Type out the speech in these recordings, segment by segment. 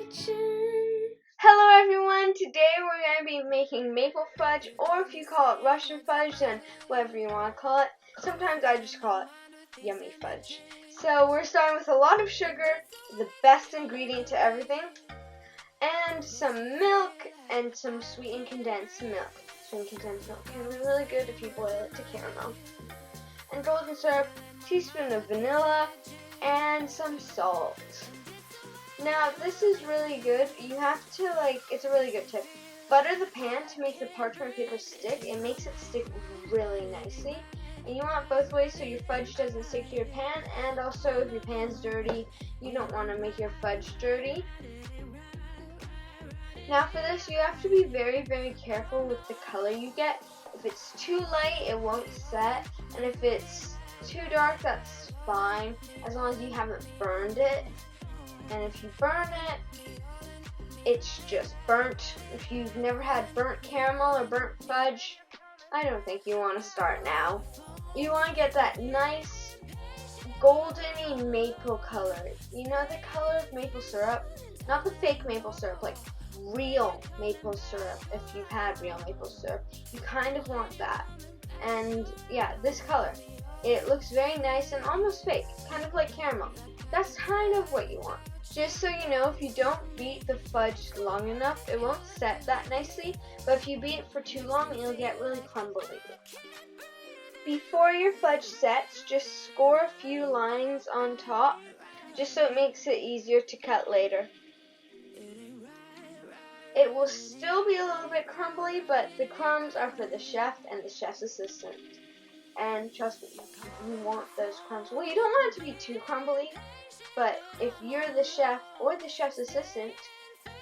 kitchen. Hello everyone, today we're going to be making maple fudge, or if you call it Russian fudge, then whatever you want to call it. Sometimes I just call it yummy fudge. So we're starting with a lot of sugar, the best ingredient to everything, and some milk and some sweetened condensed milk. Sweetened condensed milk can be really good if you boil it to caramel. And golden syrup, teaspoon of vanilla, and some salt. Now this is really good. You have to it's a really good tip. Butter the pan to make the parchment paper stick. It makes it stick really nicely. And you want it both ways so your fudge doesn't stick to your pan, and also if your pan's dirty, you don't want to make your fudge dirty. Now for this, you have to be very, very careful with the color you get. If it's too light, it won't set, and if it's too dark, that's fine, as long as you haven't burned it. And if you burn it, it's just burnt. If you've never had burnt caramel or burnt fudge, I don't think you want to start now. You want to get that nice goldeny maple color. You know the color of maple syrup? Not the fake maple syrup, like real maple syrup. If you've had real maple syrup, you kind of want that. And yeah, this color. It looks very nice and almost fake, kind of like caramel. That's kind of what you want. Just so you know, if you don't beat the fudge long enough, it won't set that nicely, but if you beat it for too long, it'll get really crumbly. Before your fudge sets, just score a few lines on top, just so it makes it easier to cut later. It will still be a little bit crumbly, but the crumbs are for the chef and the chef's assistant. And trust me, you want those crumbs. Well, you don't want it to be too crumbly, but if you're the chef or the chef's assistant,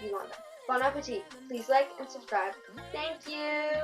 you want them. Bon appetit. Please like and subscribe. Thank you.